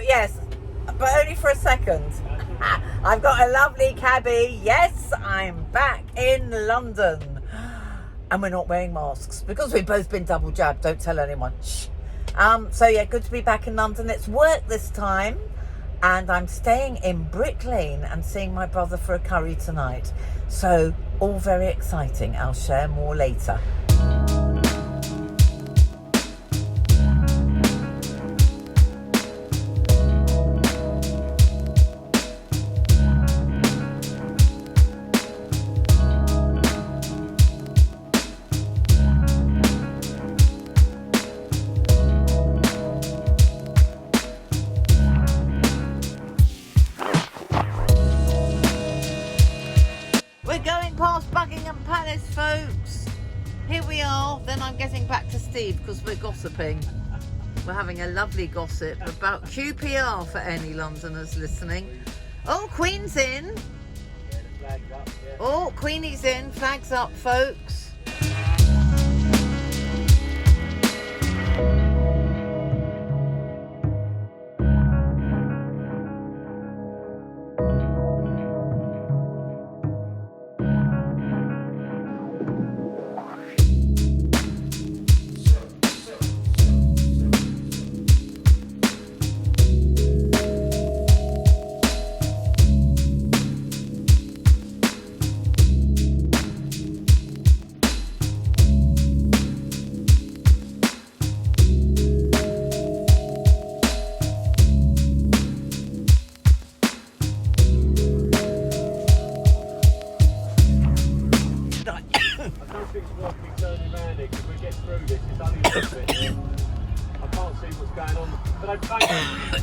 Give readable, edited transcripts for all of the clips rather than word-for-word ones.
yes, but only for a second. I've got a lovely cabbie. Yes, I'm back in London. And we're not wearing masks because we've both been double jabbed. Don't tell anyone. Shh. So yeah, good to be back in London. It's work this time. And I'm staying in Brick Lane and seeing my brother for a curry tonight. So all very exciting. I'll share more later. Past Buckingham Palace, folks. Here we are. Then I'm getting back to Steve because we're gossiping. We're having a lovely gossip about QPR for any Londoners listening. Oh, Queen's in. Yeah, the flag's up, yeah. Oh, Queenie's in. Flags up, folks.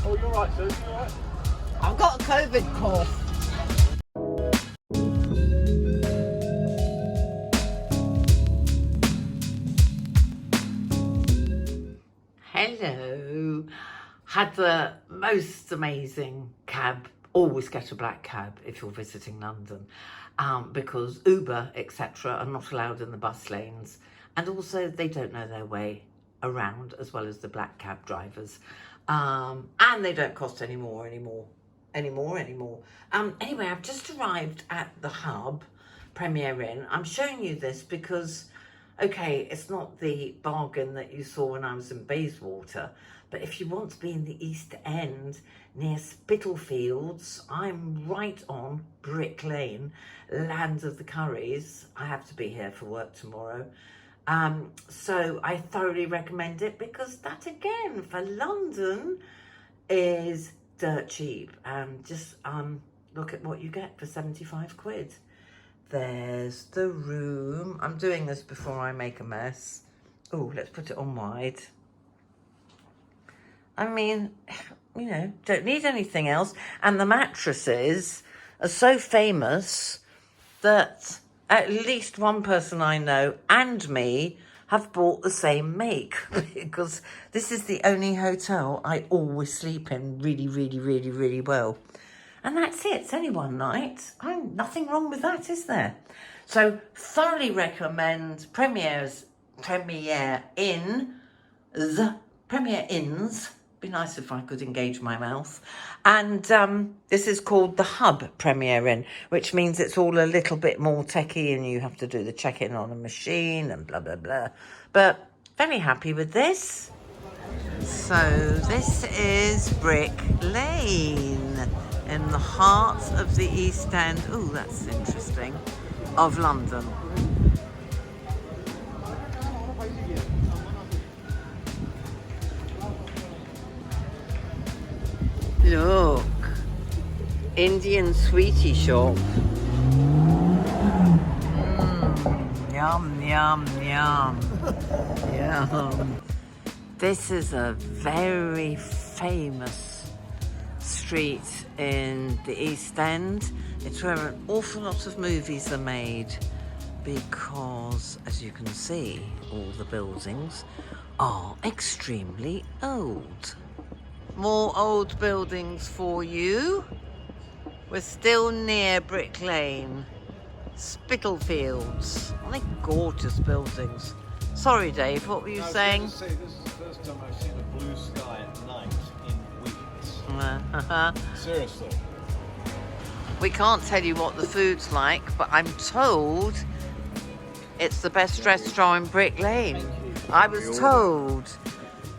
Oh, you're right, Suzi, you're right. I've got a COVID cough. Hello. Had the most amazing cab. Always get a black cab if you're visiting London, because Uber, etc. are not allowed in the bus lanes, and also they don't know their way around as well as the black cab drivers. And they don't cost any more anymore. Anyway, I've just arrived at the Hub Premier Inn. I'm showing you this because, okay, it's not the bargain that you saw when I was in Bayswater, but if you want to be in the East End near Spitalfields, I'm right on Brick Lane, land of the curries. I have to be here for work tomorrow. So I thoroughly recommend it because that, again, for London is dirt cheap. Just look at what you get for 75 quid. There's the room. I'm doing this before I make a mess. Oh, let's put it on wide. I mean, you know, don't need anything else. And the mattresses are so famous that at least one person I know and me have bought the same make, because this is the only hotel I always sleep in really well. And that's it. It's only one night. Nothing wrong with that, is there? So thoroughly recommend Premier Inns. Be nice if I could engage my mouth. And this is called the Hub Premier Inn, which means it's all a little bit more techie and you have to do the check-in on a machine and blah, blah, blah. But very happy with this. So this is Brick Lane in the heart of the East End. Oh, that's interesting. Of London. Look, Indian sweetie shop. Yum, yum, yum. Yum. This is a very famous street in the East End. It's where an awful lot of movies are made because, as you can see, all the buildings are extremely old. More old buildings for you. We're still near Brick Lane. Spitalfields. Aren't they gorgeous buildings? Sorry, Dave, what were you saying? I was going to say, this is the first time I've seen a blue sky at night in weeks. Seriously. We can't tell you what the food's like, but I'm told it's the best restaurant in Brick Lane. I was told.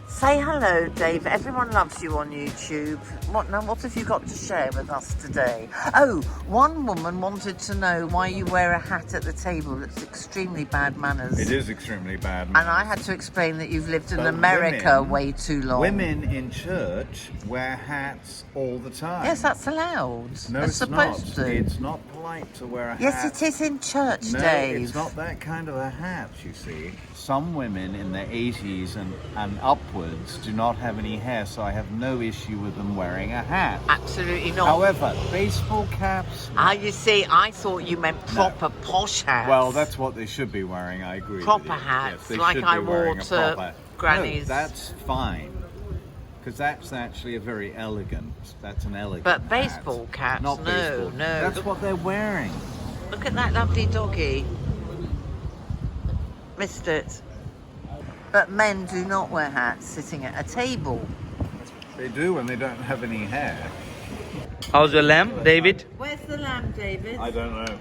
Say hello, Dave. Everyone loves you on YouTube. What have you got to share with us today? Oh, one woman wanted to know why you wear a hat at the table. It's extremely bad manners. It is extremely bad manners. And I had to explain that you've lived in America way too long. Women in church wear hats all the time. Yes, that's allowed. No, They're it's supposed not. to. It's not polite to wear a hat. Yes, it is in church, No, Dave. it's not that kind of a hat, you see. Some women in their 80s and upwards do not have any hair, so I have no issue with them wearing a hat. Absolutely not. However, baseball caps... Ah, you see, I thought you meant proper posh hats. Well, that's what they should be wearing, I agree Proper with you. hats, Yes, they like should I be wore wearing a to proper... Granny's. No, that's fine. Because that's actually a very elegant... That's an elegant But baseball hat. caps, Not no, baseball. no. That's what they're wearing. Look at that lovely doggy. Missed it. But men do not wear hats sitting at a table. They do when they don't have any hair. How's your lamb, David? Where's the lamb, David? I don't know.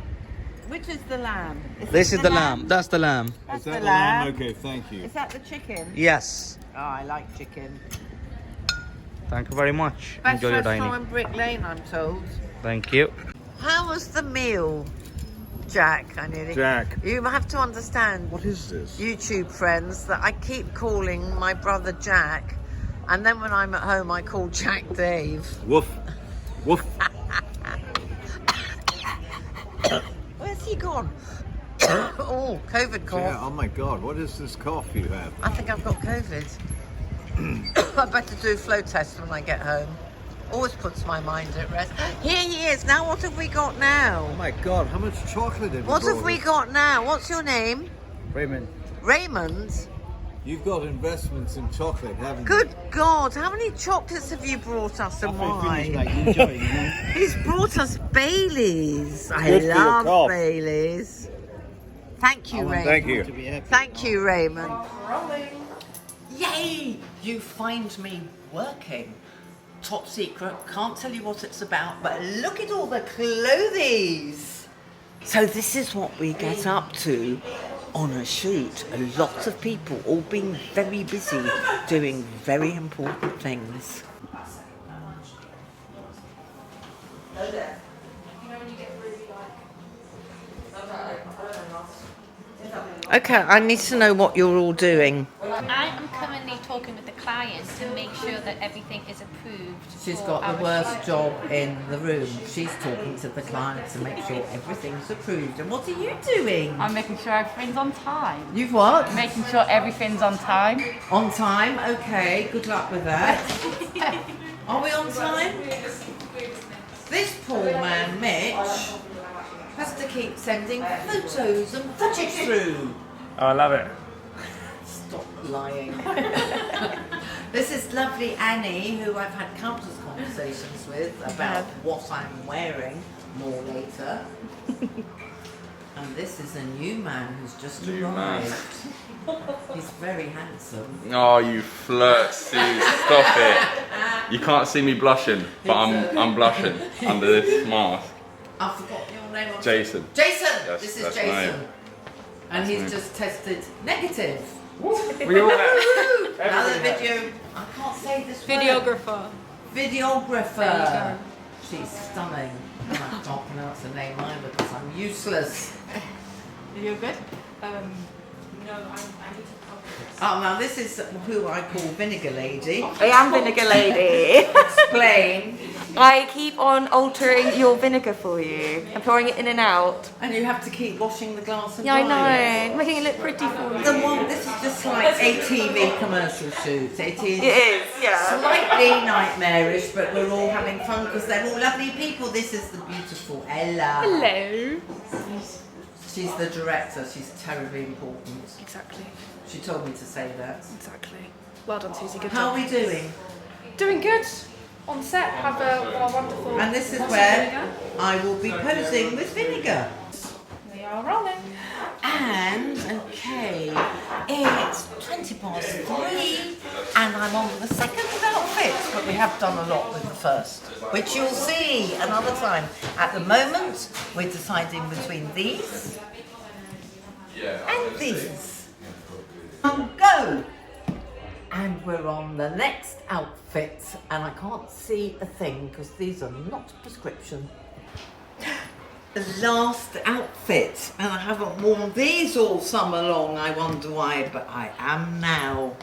Which is the lamb? This is the lamb. That's the lamb. That's Is that the the lamb. Okay, thank you. Is that the chicken? Yes. Oh, I like chicken. Thank you very much. Best Enjoy your restaurant dining. in Brick Lane, I'm told. Thank you. How was the meal, Jack? Jack. You have to understand, What is this? YouTube friends, that I keep calling my brother Jack, and then when I'm at home I call Jack Dave. Woof. Woof. Where's he gone? Oh, COVID cough. Yeah, oh my God, what is this cough you have? I think I've got COVID. I better do a flow test when I get home. Always puts my mind at rest. Here he is. Now what have we got Oh now? my God, how much chocolate have you What have brought we us? got now? What's your name? Raymond, Raymond? you've got investments in chocolate, haven't you? Good God, how many chocolates have you brought us and why? Enjoy, you know? He's brought us Baileys. I Good for your love cough. Baileys. Thank you, Raymond. Thank you. Thank you, Raymond. Yay! You find me working. Top secret, can't tell you what it's about, but look at all the clothes. So this is what we get up to on a shoot. A lot of people all being very busy doing very important things. Okay, I need to know what you're all doing. I am currently talking with the client to make sure that everything is approved. She's for got our the worst shoot. job in the room. She's talking to the client to make sure everything's approved. And what are you doing? I'm making sure everything's on time. You've what? Making sure everything's on time. On time? Okay, good luck with that. Are we on time? This poor man, Mitch, has to keep sending photos and footage through. Oh, I love it. Stop lying. This is lovely Annie, who I've had countless conversations with about what I'm wearing more later. And this is a new man who's just arrived. He's very handsome. Oh, you flirt, Suze. Stop it. You can't see me blushing, but I'm blushing under this mask. I've forgotten your name. Jason. Jason! Yes, This is that's Jason. mine. And he's mine. just tested negative. We all have. Another video. I can't say this word. Videographer. Videographer. There She's stunning. And I can't pronounce her name either because I'm useless. You're good? No, I need to Oh, now this is who I call Vinegar Lady. I am Vinegar Lady. Explain. I keep on altering your vinegar for you and pouring it in and out. And you have to keep washing the glass and Yeah, drying I know. Making it look pretty for you. The one, this is just like a TV commercial shoot. It is. It is, yeah. Slightly nightmarish, but we're all having fun because they're all lovely people. This is the beautiful Ella. Hello. She's the director. She's terribly important. Exactly. She told me to say that. Exactly. Well done, Susie. Good How job. are we doing? Doing good. On set, have a wonderful. And this is awesome where vinegar. I will be posing with Vinegar. We are rolling. And, okay, it's 20 past 3 and I'm on the second outfit, but we have done a lot with the first, which you'll see another time. At the moment, we're deciding between these and these. Go! And we're on the next outfit, and I can't see a thing because these are not prescription. The last outfit, and I haven't worn these all summer long, I wonder why, but I am now.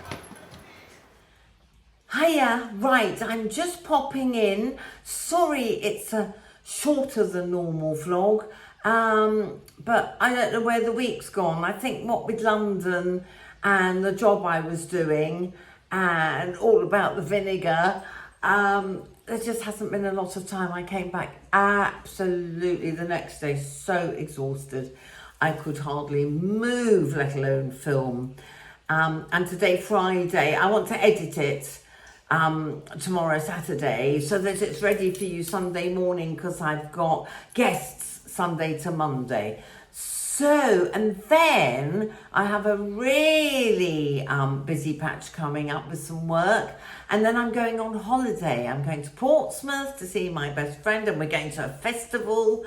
Hiya, right, I'm just popping in. Sorry it's a shorter than normal vlog, but I don't know where the week's gone. I think what with London and the job I was doing and all about the vinegar, there just hasn't been a lot of time. I came back absolutely the next day so exhausted. I could hardly move, let alone film. And today, Friday, I want to edit it tomorrow, Saturday, so that it's ready for you Sunday morning because I've got guests Sunday to Monday. So, and then I have a really busy patch coming up with some work, and then I'm going on holiday. I'm going to Portsmouth to see my best friend, and we're going to a festival,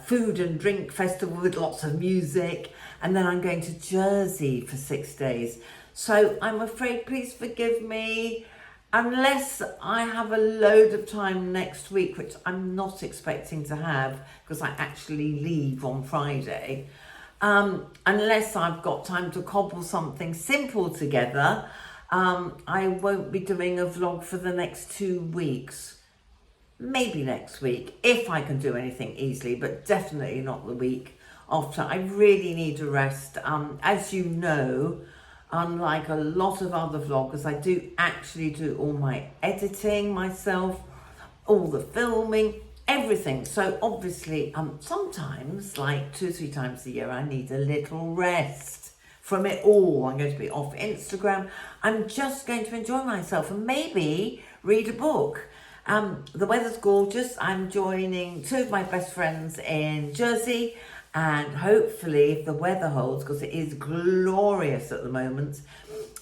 food and drink festival with lots of music, and then I'm going to Jersey for 6 days. So I'm afraid, please forgive me, unless I have a load of time next week, which I'm not expecting to have because I actually leave on Friday. Unless I've got time to cobble something simple together, I won't be doing a vlog for the next 2 weeks. Maybe next week, if I can do anything easily, but definitely not the week after. I really need a rest. As you know, unlike a lot of other vloggers, I do actually do all my editing myself, all the filming, everything. So obviously, sometimes, like 2 or 3 times a year, I need a little rest from it all. I'm going to be off Instagram. I'm just going to enjoy myself and maybe read a book. The weather's gorgeous. I'm joining 2 of my best friends in Jersey, and hopefully, if the weather holds, because it is glorious at the moment,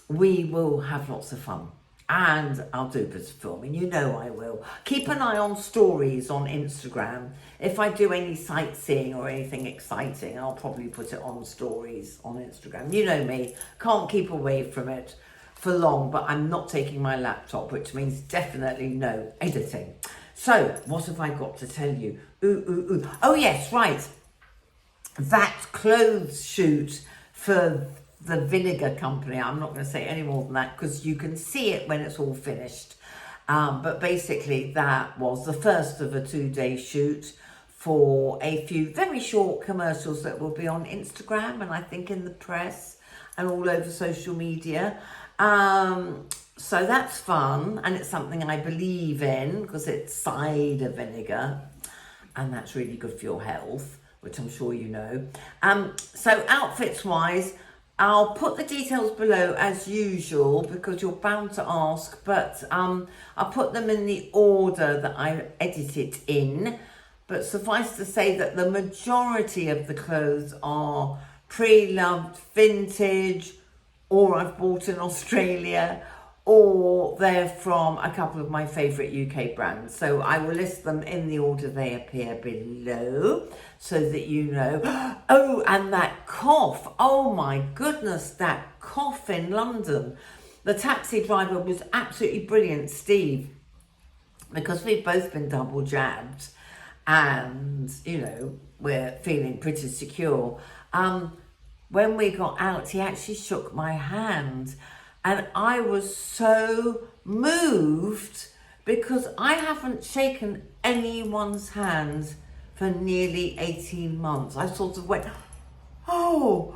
we will have lots of fun. And I'll do a bit of filming, you know I will. Keep an eye on stories on Instagram. If I do any sightseeing or anything exciting, I'll probably put it on stories on Instagram. You know me, can't keep away from it for long, but I'm not taking my laptop, which means definitely no editing. So, what have I got to tell you? Oh yes, right. That clothes shoot for the vinegar company, I'm not going to say any more than that because you can see it when it's all finished. But basically that was the first of a 2-day shoot for a few very short commercials that will be on Instagram and I think in the press and all over social media. So that's fun, and it's something I believe in because it's cider vinegar and that's really good for your health, which I'm sure you know. So outfits wise, I'll put the details below as usual because you're bound to ask, but I'll put them in the order that I edit it in. But suffice to say that the majority of the clothes are pre-loved vintage, or I've bought in Australia, or they're from a couple of my favourite UK brands. So I will list them in the order they appear below so that you know. Oh, and that cough. Oh my goodness, that cough in London. The taxi driver was absolutely brilliant, Steve, because we've both been double jabbed and, you know, we're feeling pretty secure. When we got out, he actually shook my hand. And I was so moved because I haven't shaken anyone's hand for nearly 18 months. I sort of went, oh,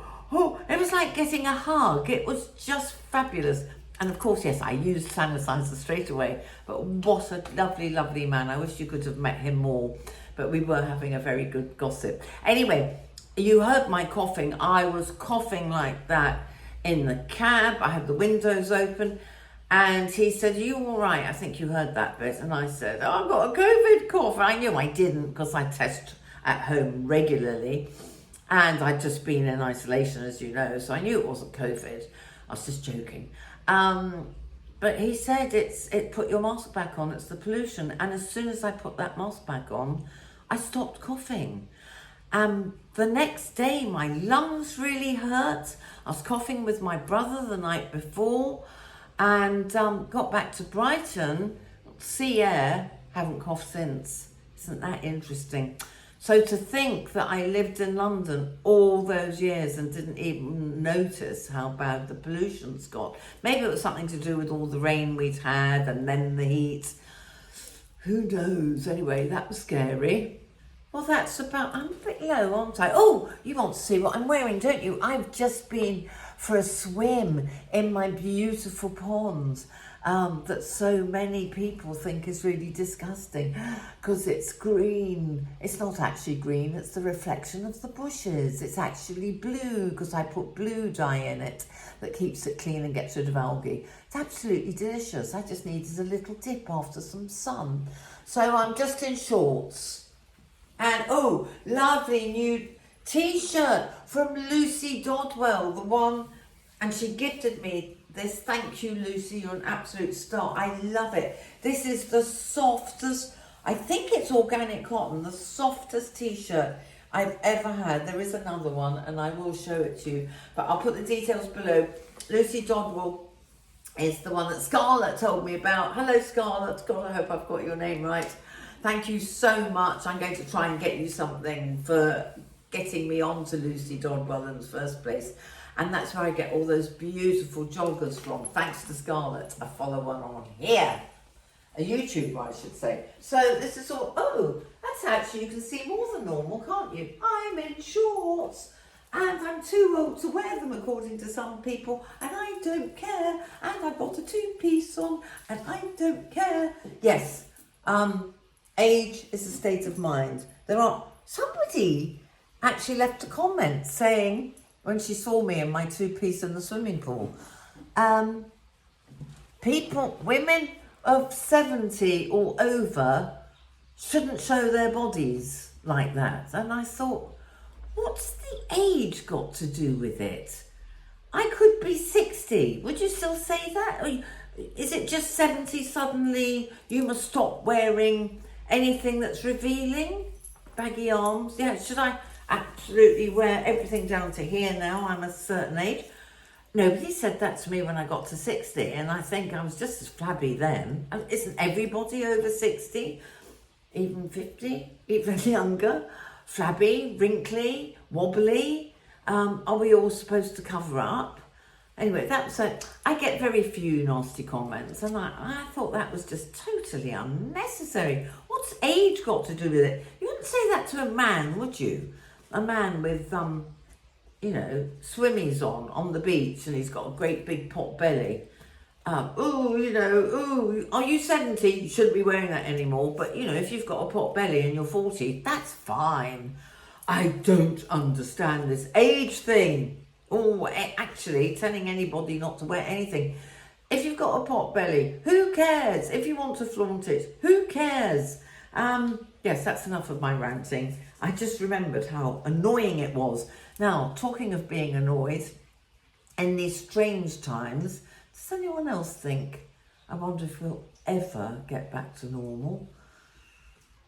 it was like getting a hug. It was just fabulous. And of course, yes, I used sanitizer straight away, but what a lovely, lovely man. I wish you could have met him more, but we were having a very good gossip. Anyway, you heard my coughing. I was coughing like that in the cab. I had the windows open and he said, "Are you all right? I think you heard that bit." And I said, "Oh, I've got a COVID cough." I knew I didn't because I test at home regularly. And I'd just been in isolation, as you know, so I knew it wasn't COVID. I was just joking. But he said it put your mask back on, it's the pollution. And as soon as I put that mask back on, I stopped coughing. The next day, my lungs really hurt. I was coughing with my brother the night before, and got back to Brighton, sea air, haven't coughed since. Isn't that interesting? So to think that I lived in London all those years and didn't even notice how bad the pollution's got. Maybe it was something to do with all the rain we'd had and then the heat. Who knows? Anyway, that was scary. Well, that's about, I'm a bit low, aren't I? Oh, you want to see what I'm wearing, don't you? I've just been for a swim in my beautiful pond that so many people think is really disgusting because it's green. It's not actually green, it's the reflection of the bushes. It's actually blue because I put blue dye in it that keeps it clean and gets rid of algae. It's absolutely delicious. I just needed a little dip after some sun. So I'm just in shorts. And oh, lovely new t-shirt from Lucy Dodwell, the one, and she gifted me this. Thank you, Lucy, you're an absolute star. I love it. This is the softest, I think it's organic cotton, the softest t-shirt I've ever had. There is another one and I will show it to you, but I'll put the details below. Lucy Dodwell is the one that Scarlett told me about. Hello, Scarlett. God, I hope I've got your name right. Thank you so much. I'm going to try and get you something for getting me on to Lucy Dodwell in the first place. And that's where I get all those beautiful joggers from, thanks to Scarlett. I follow one on here. A YouTuber, I should say. So this is all, oh, that's actually, you can see more than normal, can't you? I'm in shorts. And I'm too old to wear them, according to some people. And I don't care. And I've got a two-piece on. And I don't care. Yes. Age is a state of mind. Somebody actually left a comment saying, when she saw me in my two-piece in the swimming pool, women of 70 or over shouldn't show their bodies like that. And I thought, what's the age got to do with it? I could be 60. Would you still say that? Or is it just 70 suddenly you must stop wearing anything that's revealing? Baggy arms? Yeah, should I absolutely wear everything down to here now? I'm a certain age. Nobody said that to me when I got to 60, and I think I was just as flabby then. Isn't everybody over 60? Even 50? Even younger? Flabby, wrinkly, wobbly? Are we all supposed to cover up? Anyway, that's it. I get very few nasty comments, and I thought that was just totally unnecessary. What's age got to do with it? You wouldn't say that to a man, would you? A man with, you know, swimmies on the beach, and he's got a great big pot belly. Are you 70? You shouldn't be wearing that anymore. But, you know, if you've got a pot belly and you're 40, that's fine. I don't understand this age thing. Oh, actually, telling anybody not to wear anything. If you've got a pot belly, who cares? If you want to flaunt it, who cares? Yes, that's enough of my ranting. I just remembered how annoying it was. Now, talking of being annoyed, in these strange times, does anyone else think, I wonder if we'll ever get back to normal?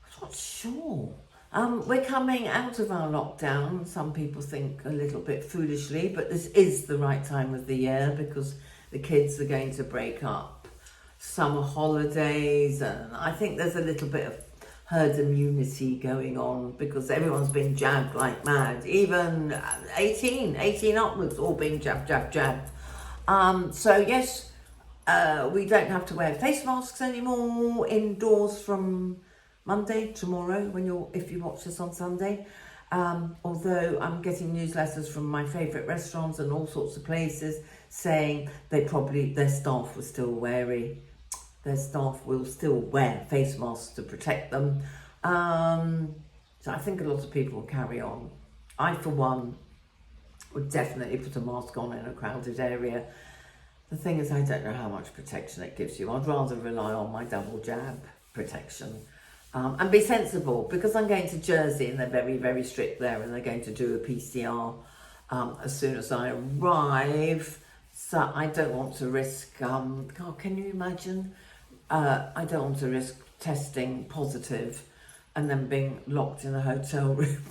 I'm not sure. We're coming out of our lockdown. Some people think a little bit foolishly, but this is the right time of the year because the kids are going to break up summer holidays, and I think there's a little bit of herd immunity going on because everyone's been jabbed like mad. Even 18 upwards, all being jabbed. So yes, we don't have to wear face masks anymore indoors from Monday, tomorrow, if you watch this on Sunday. Although I'm getting newsletters from my favourite restaurants and all sorts of places saying their staff were still wary. Their staff will still wear face masks to protect them. So I think a lot of people will carry on. I, for one, would definitely put a mask on in a crowded area. The thing is, I don't know how much protection it gives you. I'd rather rely on my double jab protection. and be sensible, because I'm going to Jersey and they're very, very strict there, and they're going to do a PCR as soon as I arrive. So I don't want to risk, God, can you imagine? I don't want to risk testing positive and then being locked in a hotel room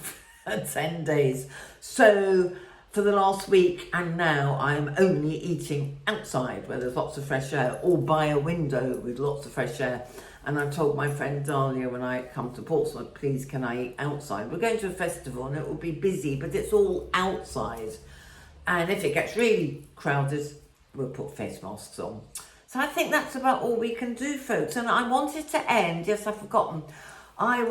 for 10 days. So for the last week and now, I'm only eating outside where there's lots of fresh air, or by a window with lots of fresh air. And I told my friend Dahlia when I come to Portsmouth, please can I eat outside? We're going to a festival and it will be busy, but it's all outside. And if it gets really crowded, we'll put face masks on. So I think that's about all we can do, folks. And I wanted to end, yes, I've forgotten. I've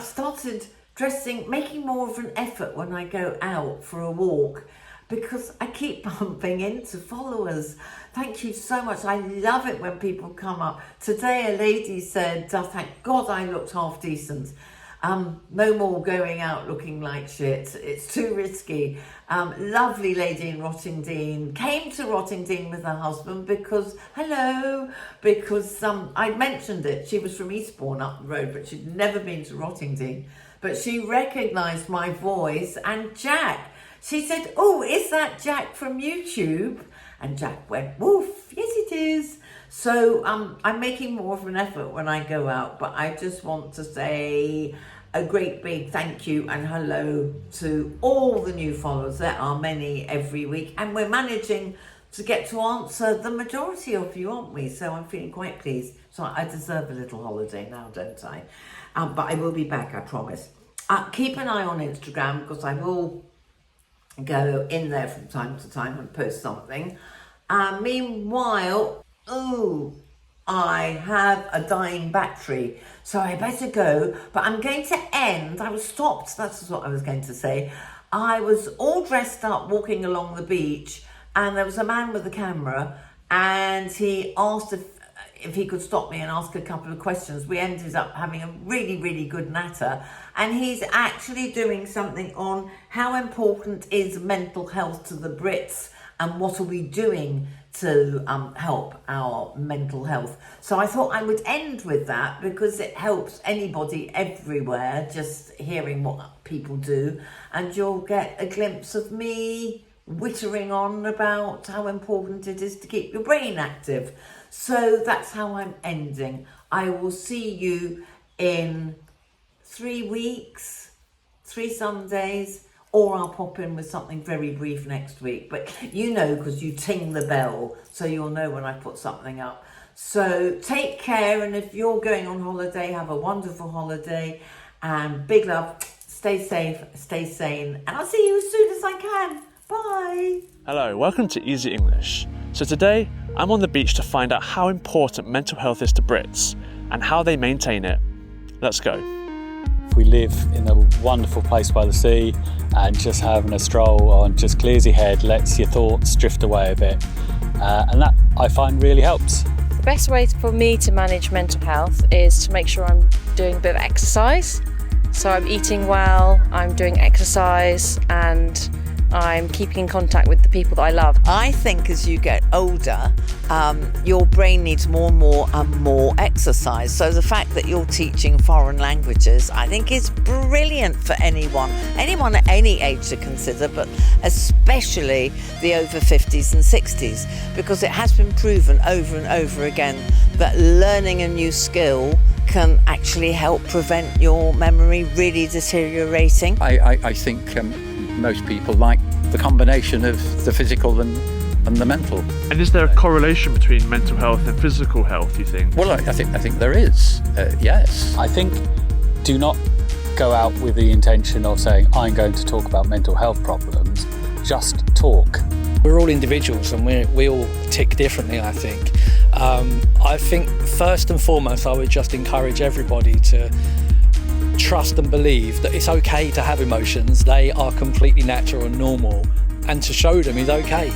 started dressing, making more of an effort when I go out for a walk, because I keep bumping into followers. Thank you so much. I love it when people come up. Today a lady said, thank God I looked half decent. No more going out looking like shit. It's too risky. Lovely lady in Rottingdean came to Rottingdean with her husband because I'd mentioned it. She was from Eastbourne up the road, but she'd never been to Rottingdean. But she recognised my voice and Jack. She said, oh, is that Jack from YouTube? And Jack went, woof, yes it is. So I'm making more of an effort when I go out, but I just want to say a great big thank you and hello to all the new followers. There are many every week, and we're managing to get to answer the majority of you, aren't we? So I'm feeling quite pleased. So I deserve a little holiday now, don't I? But I will be back, I promise. Keep an eye on Instagram, because I will go in there from time to time and post something. Meanwhile, I have a dying battery, so I better go. But I'm going to end. I was stopped. That's what I was going to say. I was all dressed up walking along the beach, and there was a man with a camera, and he asked if he could stop me and ask a couple of questions. We ended up having a really, really good natter. And he's actually doing something on how important is mental health to the Brits, and what are we doing to help our mental health. So I thought I would end with that, because it helps anybody everywhere, just hearing what people do, and you'll get a glimpse of me wittering on about how important it is to keep your brain active. So that's how I'm ending. I will see you in 3 weeks, 3 Sundays, or I'll pop in with something very brief next week. But you know, because you ting the bell, so you'll know when I put something up. So take care, and if you're going on holiday, have a wonderful holiday, and big love. Stay safe, stay sane, and I'll see you as soon as I can. Bye. Hello, welcome to Easy English. So today, I'm on the beach to find out how important mental health is to Brits and how they maintain it. Let's go. We live in a wonderful place by the sea, and just having a stroll on just clears your head, lets your thoughts drift away a bit, and that I find really helps. The best way for me to manage mental health is to make sure I'm doing a bit of exercise. So I'm eating well, I'm doing exercise, and I'm keeping in contact with the people that I love. I think as you get older, your brain needs more and more exercise. So the fact that you're teaching foreign languages, I think is brilliant for anyone at any age to consider, but especially the over 50s and 60s, because it has been proven over and over again that learning a new skill can actually help prevent your memory really deteriorating. I think most people like the combination of the physical and the mental. And is there a correlation between mental health and physical health, you think? Well, I think there is, yes. I think do not go out with the intention of saying, I'm going to talk about mental health problems. Just talk. We're all individuals, and we all tick differently, I think. I think first and foremost, I would just encourage everybody to trust and believe that it's okay to have emotions. They are completely natural and normal, and to show them is okay.